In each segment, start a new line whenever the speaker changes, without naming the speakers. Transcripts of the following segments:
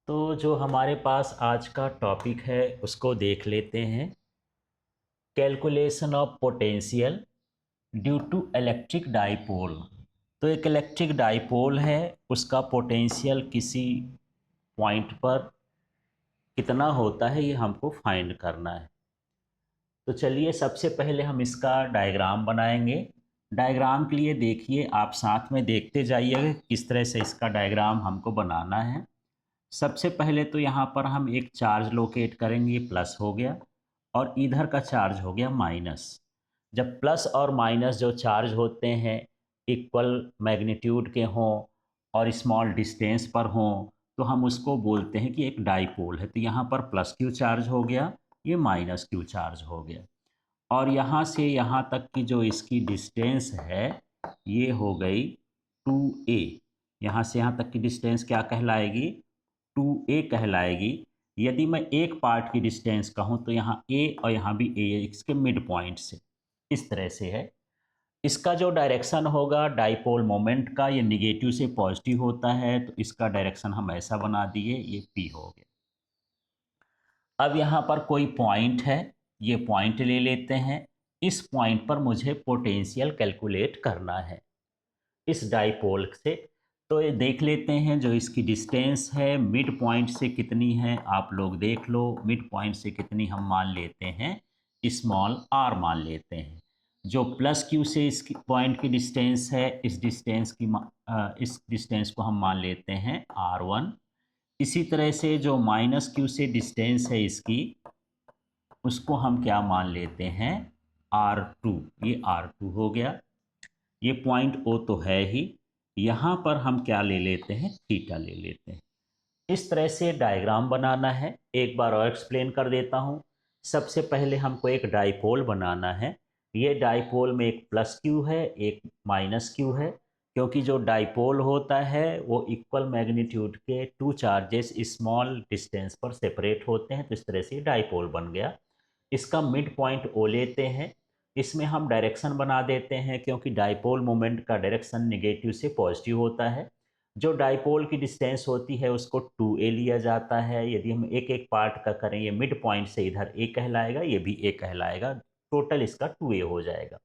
तो जो हमारे पास आज का टॉपिक है उसको देख लेते हैं। Calculation of potential due to electric dipole. तो एक इलेक्ट्रिक डाइपोल है, उसका पोटेंशियल किसी पॉइंट पर कितना होता है ये हमको फाइंड करना है। तो चलिए सबसे पहले हम इसका डायग्राम बनाएंगे। डायग्राम के लिए देखिए, आप साथ में देखते जाइएगा किस तरह से इसका डायग्राम हमको बनाना है। सबसे पहले तो यहाँ पर हम एक चार्ज लोकेट करेंगे, प्लस हो गया, और इधर का चार्ज हो गया माइनस। जब प्लस और माइनस जो चार्ज होते हैं इक्वल मैग्नीट्यूड के हों और स्मॉल डिस्टेंस पर हों तो हम उसको बोलते हैं कि एक डाइपोल है। तो यहाँ पर प्लस क्यू चार्ज हो गया, ये माइनस क्यू चार्ज हो गया, और यहाँ से यहाँ तक की जो इसकी डिस्टेंस है ये हो गई 2a। यहाँ से यहाँ तक की डिस्टेंस क्या कहलाएगी? 2a कहलाएगी। यदि मैं एक पार्ट की डिस्टेंस कहूँ तो यहाँ a और यहाँ भी a है, इसके मिड पॉइंट से इस तरह से है। इसका जो डायरेक्शन होगा डाइपोल मोमेंट का, ये निगेटिव से पॉजिटिव होता है, तो इसका डायरेक्शन हम ऐसा बना दिए, ये p हो गया। अब यहाँ पर कोई पॉइंट है, ये पॉइंट ले लेते हैं। इस पॉइंट पर मुझे पोटेंशियल कैलकुलेट करना है इस डाइपोल से। तो ये देख लेते हैं जो इसकी डिस्टेंस है मिड पॉइंट से कितनी है, आप लोग देख लो। मिड पॉइंट से कितनी हम मान लेते हैं, स्मॉल r मान लेते हैं। जो प्लस क्यू से इस पॉइंट की डिस्टेंस है, इस डिस्टेंस को हम मान लेते हैं r1। इसी तरह से जो माइनस क्यू से डिस्टेंस है इसकी, उसको हम क्या मान लेते हैं, r2। ये r2 हो गया। ये पॉइंट ओ तो है ही, यहाँ पर हम क्या ले लेते हैं, थीटा ले लेते हैं। इस तरह से डायग्राम बनाना है। एक बार और एक्सप्लेन कर देता हूँ। सबसे पहले हमको एक डाइपोल बनाना है। ये डाइपोल में एक प्लस क्यू है, एक माइनस क्यू है, क्योंकि जो डाइपोल होता है वो इक्वल मैग्नीट्यूड के टू चार्जेस स्मॉल डिस्टेंस पर सेपरेट होते हैं, तो इस तरह से डाइपोल बन गया। इसका मिड पॉइंट ओ लेते हैं। इसमें हम डायरेक्शन बना देते हैं, क्योंकि डाइपोल मोमेंट का डायरेक्शन नेगेटिव से पॉजिटिव होता है। जो डाइपोल की डिस्टेंस होती है उसको 2a लिया जाता है। यदि हम एक एक पार्ट का करें, ये मिड पॉइंट से इधर a कहलाएगा, ये भी a कहलाएगा, टोटल इसका 2a हो जाएगा।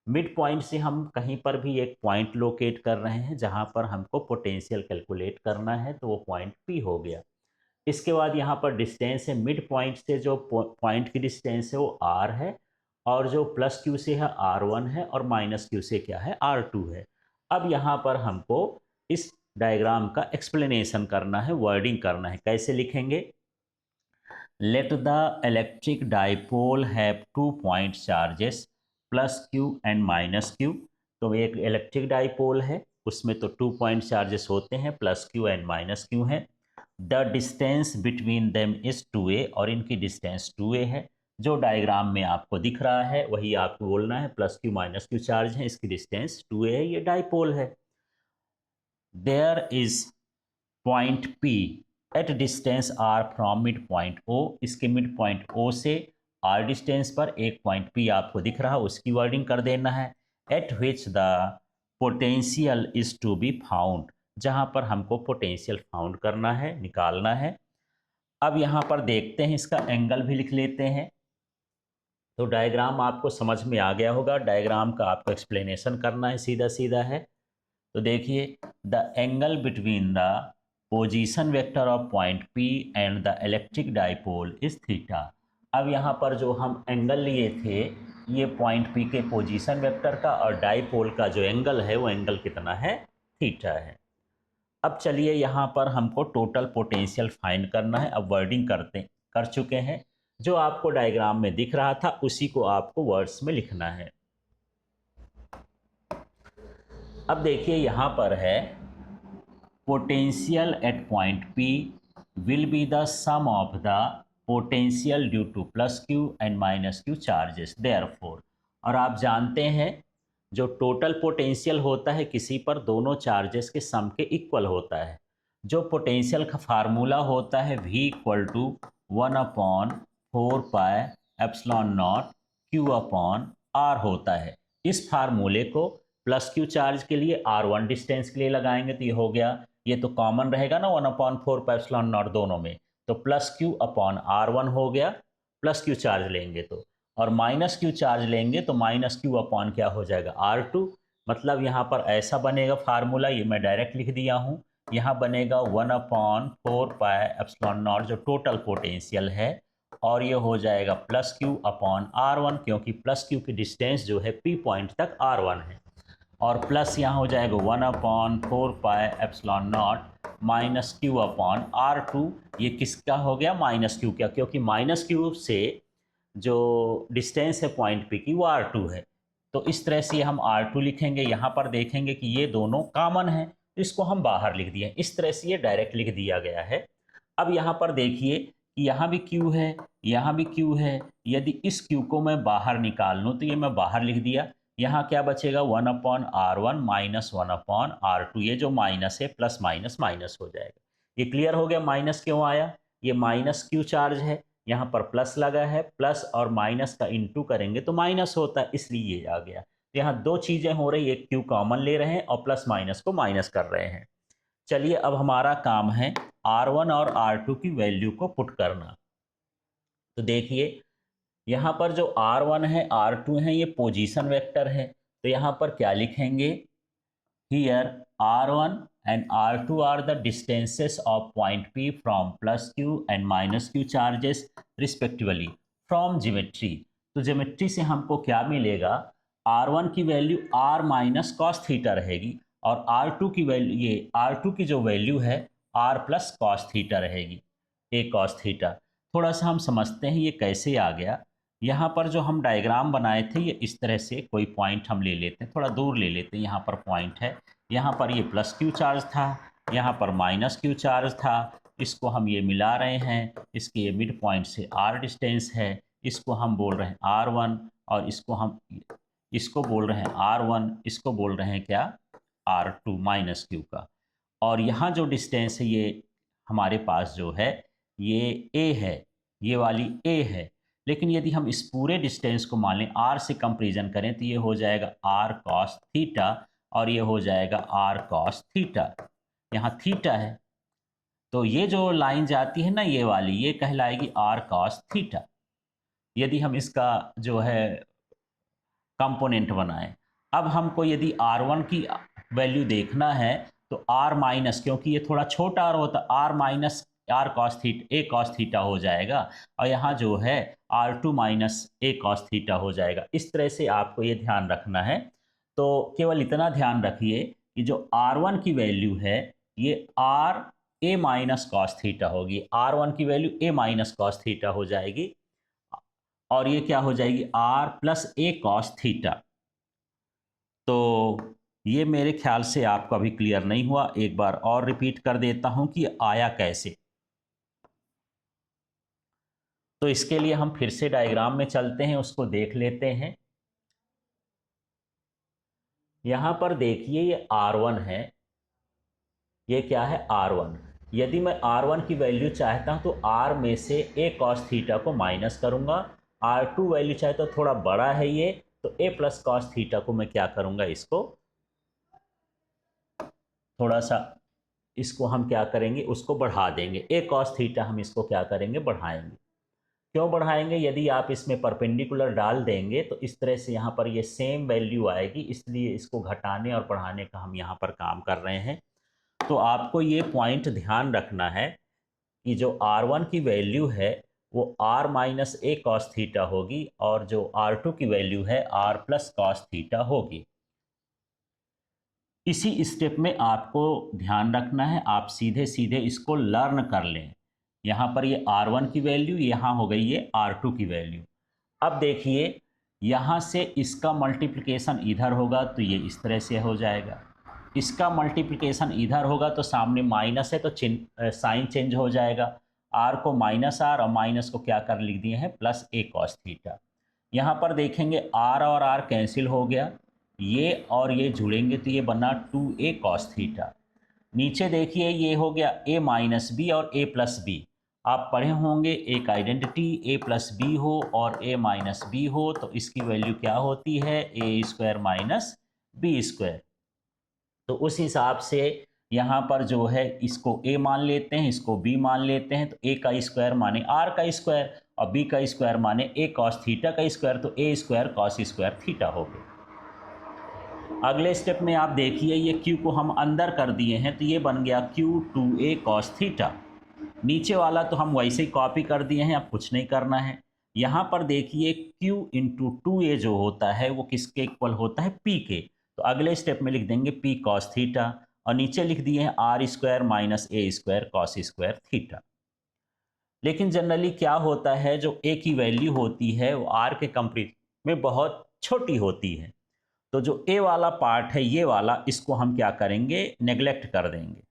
मिड पॉइंट से हम कहीं पर भी एक पॉइंट लोकेट कर रहे हैं जहां पर हमको पोटेंशियल कैलकुलेट करना है, तो वो पॉइंट P हो गया। इसके बाद यहाँ पर डिस्टेंस है, मिड पॉइंट से जो पॉइंट की डिस्टेंस है वो r है, और जो प्लस क्यू से है r1 है, और माइनस क्यू से क्या है, r2 है। अब यहाँ पर हमको इस डायग्राम का एक्सप्लेनेशन करना है, वर्डिंग करना है। कैसे लिखेंगे? Let the electric dipole have 2 point charges plus q and minus Q. तो एक इलेक्ट्रिक डाइपोल है, उसमें तो 2 पॉइंट चार्जेस होते हैं, plus q and minus q है। The distance between them is 2a, और इनकी डिस्टेंस 2a है। जो डायग्राम में आपको दिख रहा है वही आपको बोलना है, plus q minus q charge है, इसकी डिस्टेंस 2a है, ये डाइपोल है। There is point P at distance r from mid point O। इसके मिड पॉइंट O से r डिस्टेंस पर एक पॉइंट P आपको दिख रहा है, उसकी वर्डिंग कर देना है। At which the potential is to be found, जहां पर हमको पोटेंशियल फाउंड करना है, निकालना है। अब यहाँ पर देखते हैं, इसका एंगल भी लिख लेते हैं। तो डायग्राम आपको समझ में आ गया होगा। डायग्राम का आपको एक्सप्लेनेशन करना है, सीधा सीधा है। तो देखिए, the angle between the position vector of point P and the electric dipole is theta. अब यहाँ पर जो हम एंगल लिए थे, ये पॉइंट P के पोजीशन वेक्टर का, और डाइपोल का जो एंगल है वो एंगल कितना है, थीटा है। अब चलिए यहाँ पर हमको टोटल पोटेंशियल फाइंड करना है। अब वर्डिंग कर चुके हैं। जो आपको डायग्राम में दिख रहा था उसी को आपको वर्ड्स में लिखना है। अब देखिए यहाँ पर है, potential at point P will be the sum of the potential due to plus q and minus q charges therefore. और आप जानते हैं जो टोटल पोटेंशियल होता है किसी पर, दोनों चार्जेस के सम के इक्वल होता है। जो पोटेंशियल का फार्मूला होता है V इक्वल टू 1/4πε0 Q/r होता है। इस फार्मूले को प्लस क्यू चार्ज के लिए r1 डिस्टेंस के लिए लगाएंगे तो ये हो गया ये तो कॉमन रहेगा ना 1/4 पाई एप्सिलॉन नॉट दोनों में, तो प्लस क्यू अपॉन R1 हो गया, प्लस क्यू चार्ज लेंगे तो, और माइनस क्यू चार्ज लेंगे तो माइनस क्यू अपॉन क्या हो जाएगा R2। मतलब यहाँ पर ऐसा बनेगा फार्मूला, ये मैं डायरेक्ट लिख दिया हूँ, यहाँ बनेगा 1/4 पाई एप्सिलॉन नॉट जो टोटल पोटेंशियल है, और ये हो जाएगा प्लस क्यू अपॉन R1, क्योंकि प्लस क्यू की डिस्टेंस जो है P पॉइंट तक R1 है, और प्लस यहाँ हो जाएगा 1/4 pi epsilon not minus Q upon R2। ये किसका हो गया, माइनस क्यू का, क्योंकि माइनस क्यू से जो डिस्टेंस है पॉइंट P की वो R2 है। तो इस तरह से हम R2 लिखेंगे। यहाँ पर देखेंगे कि ये दोनों कॉमन है, तो इसको हम बाहर लिख दिए, इस तरह से ये डायरेक्ट लिख दिया गया है। अब यहाँ पर देखिए कि यहाँ भी Q है, यहाँ भी Q है, यदि इस Q को मैं बाहर निकाल लूँ तो ये मैं बाहर लिख दिया। यहाँ क्या बचेगा, 1/R1 माइनस 1/R2, ये जो माइनस है प्लस माइनस माइनस हो जाएगा। ये क्लियर हो गया माइनस क्यों आया, ये माइनस क्यू चार्ज है, यहाँ पर प्लस लगा है, प्लस और माइनस का इंटू करेंगे तो माइनस होता है, इसलिए ये आ गया। तो यहाँ दो चीज़ें हो रही, एक क्यू कॉमन ले रहे हैं और प्लस माइनस को माइनस कर रहे हैं। चलिए अब हमारा काम है R1 और R2 की वैल्यू को पुट करना। तो देखिए यहाँ पर जो R1 है R2 है ये पोजीशन वेक्टर है, तो यहाँ पर क्या लिखेंगे, here R1 and R2 are the distances of point P from plus Q and minus Q charges respectively from geometry। तो ज्योमेट्री से हमको क्या मिलेगा, R1 की value R minus cos theta रहेगी, और R2 की वैल्यू, ये R2 की जो वैल्यू है R प्लस कॉस थीटा रहेगी, ए कॉस थीटा। थोड़ा सा हम समझते हैं ये कैसे आ गया। यहाँ पर जो हम डायग्राम बनाए थे ये इस तरह से, कोई पॉइंट हम ले लेते हैं, थोड़ा दूर ले लेते हैं, यहाँ पर पॉइंट है, यहाँ पर ये प्लस क्यू चार्ज था, यहाँ पर माइनस क्यू चार्ज था, इसको हम ये मिला रहे हैं, इसके ये मिड पॉइंट से R डिस्टेंस है, इसको हम बोल रहे हैं R1, और इसको बोल रहे हैं R1, इसको बोल रहे हैं क्या, R2 माइनस क्यू का। और यहाँ जो डिस्टेंस है ये हमारे पास जो है ये A है, ये वाली A है, लेकिन यदि हम इस पूरे डिस्टेंस को मान लें R से कंपेरिजन करें तो ये हो जाएगा R कॉस थीटा, और ये हो जाएगा R कॉस थीटा, यहाँ थीटा है, तो ये जो लाइन जाती है ना ये वाली, ये कहलाएगी R कॉस थीटा। यदि हम इसका जो है कंपोनेंट बनाएं, अब हमको यदि R1 की वैल्यू देखना है तो R माइनस, क्योंकि ये थोड़ा छोटा R होता, R minus R cos theta, a cos theta हो जाएगा, और यहाँ जो है R2 माइनस ए कॉस थीटा हो जाएगा। इस तरह से आपको ये ध्यान रखना है। तो केवल इतना ध्यान रखिए कि जो R1 की वैल्यू है ये R ए माइनस कॉस थीटा होगी, R1 की वैल्यू ए माइनस कॉस थीटा हो जाएगी, और ये क्या हो जाएगी, R प्लस ए कॉस थीटा। तो ये मेरे ख्याल से आपको अभी क्लियर नहीं हुआ, एक बार और रिपीट कर देता हूं कि आया कैसे। तो इसके लिए हम फिर से डायग्राम में चलते हैं, उसको देख लेते हैं। यहां पर देखिए ये R1 है, ये क्या है R1। यदि मैं R1 की वैल्यू चाहता हूं तो R में से ए कॉस थीटा को माइनस करूंगा, R2 वैल्यू चाहे तो थोड़ा बड़ा है ये, तो ए प्लस कॉस थीटा को मैं क्या करूंगा, इसको थोड़ा सा, इसको हम क्या करेंगे, उसको बढ़ा देंगे, ए कॉस थीटा हम इसको क्या करेंगे, बढ़ाएंगे। क्यों बढ़ाएंगे, यदि आप इसमें परपेंडिकुलर डाल देंगे तो इस तरह से यहाँ पर ये सेम वैल्यू आएगी, इसलिए इसको घटाने और बढ़ाने का हम यहाँ पर काम कर रहे हैं। तो आपको ये पॉइंट ध्यान रखना है कि जो R1 की वैल्यू है वो R माइनस ए कॉस थीटा होगी, और जो R2 की वैल्यू है R प्लस कॉस थीटा होगी। इसी स्टेप में आपको ध्यान रखना है, आप सीधे सीधे इसको लर्न कर लें। यहाँ पर ये R1 की वैल्यू, यहाँ हो गई ये R2 की वैल्यू। अब देखिए यहाँ से इसका मल्टीप्लिकेशन इधर होगा तो ये इस तरह से हो जाएगा, इसका मल्टीप्लिकेशन इधर होगा तो सामने माइनस है तो साइन चेंज हो जाएगा, R को माइनस R और माइनस को क्या कर लिख दिए हैं, प्लस ए कॉस थीटा। यहाँ पर देखेंगे R और R कैंसिल हो गया, ये और ये जुड़ेंगे तो ये बना 2a कॉस थीटा। नीचे देखिए ये हो गया a माइनस बी और a प्लस बी। आप पढ़े होंगे एक आइडेंटिटी a प्लस बी हो और a माइनस बी हो तो इसकी वैल्यू क्या होती है, a square minus b square. तो उस हिसाब से यहाँ पर जो है इसको a मान लेते हैं, इसको b मान लेते हैं, तो a का स्क्वायर माने r का स्क्वायर और b का स्क्वायर माने a cos थीटा का स्क्वायर, तो a square cos square theta हो गया। अगले स्टेप में आप देखिए ये q को हम अंदर कर दिए हैं, तो ये बन गया q2a cos थीटा। नीचे वाला तो हम वैसे ही कॉपी कर दिए हैं, अब कुछ नहीं करना है। यहाँ पर देखिए q इंटू 2a जो होता है वो किसके इक्वल होता है, p के, तो अगले स्टेप में लिख देंगे p cos थीटा और नीचे लिख दिए हैं r square minus a square cos square theta. लेकिन जनरली क्या होता है, जो a की वैल्यू होती है वो r के कंपेरिजन में बहुत छोटी होती है, तो जो a वाला पार्ट है ये वाला, इसको हम क्या करेंगे, नेग्लेक्ट कर देंगे,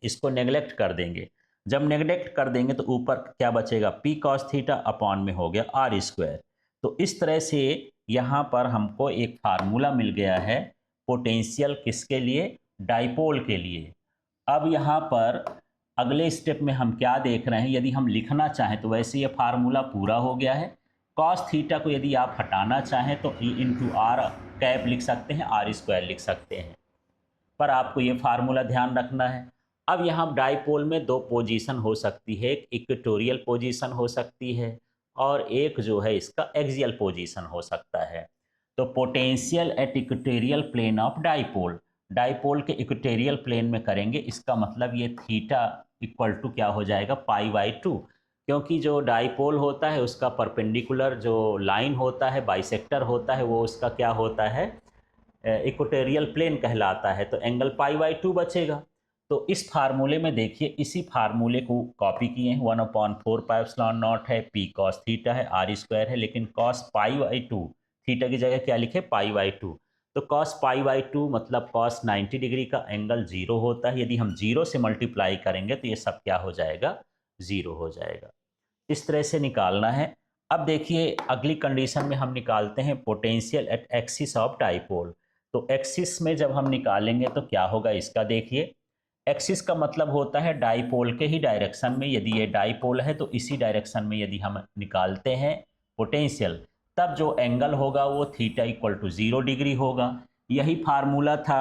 इसको नेग्लेक्ट कर देंगे। जब नेग्लेक्ट कर देंगे तो ऊपर क्या बचेगा, p cos थीटा अपॉन में हो गया r स्क्वायर। तो इस तरह से यहाँ पर हमको एक फार्मूला मिल गया है पोटेंशियल किसके लिए, डाइपोल के लिए। अब यहाँ पर अगले स्टेप में हम क्या देख रहे हैं, यदि हम लिखना चाहें तो वैसे ये फार्मूला पूरा हो गया है। cos थीटा को यदि आप हटाना चाहें तो e इंटू आर कैप लिख सकते हैं, r स्क्वायर लिख सकते हैं, पर आपको ये फार्मूला ध्यान रखना है। अब यहाँ डाइपोल में दो पोजीशन हो सकती है, एक इक्वेटोरियल पोजीशन हो सकती है और एक जो है इसका एक्सियल पोजीशन हो सकता है। तो potential at equatorial plane of dipole, dipole के इक्वेटोरियल प्लेन में करेंगे, इसका मतलब ये थीटा इक्वल टू क्या हो जाएगा, π/2, क्योंकि जो डाइपोल होता है उसका परपेंडिकुलर जो लाइन होता है, बाइसेक्टर होता है, वो उसका क्या होता है, इक्वेटोरियल प्लेन कहलाता है, तो एंगल π/2 बचेगा। तो इस फार्मूले में देखिए, इसी फार्मूले को कॉपी किए हैं, 1/4πε0 है, p cos थीटा है, r स्क्वायर है, लेकिन cos π/2 थीटा की जगह क्या लिखे, π/2, तो cos π/2 मतलब cos 90 डिग्री का एंगल 0 होता है, यदि हम 0 से मल्टीप्लाई करेंगे तो ये सब क्या हो जाएगा, 0 हो जाएगा। इस तरह से निकालना है। अब देखिए अगली कंडीशन में हम निकालते हैं potential at axis of dipole. तो एक्सिस में जब हम निकालेंगे तो क्या होगा, इसका देखिए, एक्सिस का मतलब होता है डाइपोल के ही डायरेक्शन में, यदि ये डाइपोल है तो इसी डायरेक्शन में यदि हम निकालते हैं पोटेंशियल, तब जो एंगल होगा वो थीटा इक्वल टू 0 डिग्री होगा। यही फार्मूला था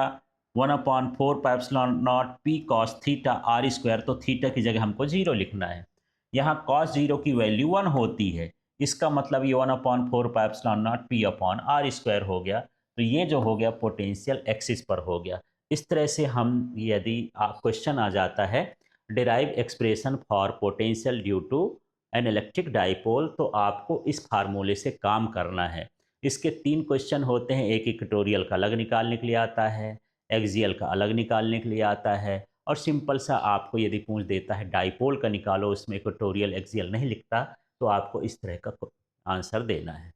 1/4πε0 p cos theta r square, तो थीटा की जगह हमको 0 लिखना है। यहाँ cos 0 की वैल्यू 1 होती है, इसका मतलब ये 1/4πε0 p अपॉन r स्क्वायर हो गया। तो ये जो हो गया पोटेंशियल एक्सिस पर हो गया। इस तरह से हम, यदि क्वेश्चन आ जाता है derive expression for potential due to an electric dipole, तो आपको इस फार्मूले से काम करना है। इसके 3 क्वेश्चन होते हैं, एक इक्वेटोरियल का अलग निकालने के लिए आता है, एक्सियल का अलग निकालने के लिए आता है, और सिंपल सा आपको यदि पूछ देता है डाइपोल का निकालो, उसमें इक्वेटोरियल एक्सियल नहीं लिखता, तो आपको इस तरह का आंसर देना है।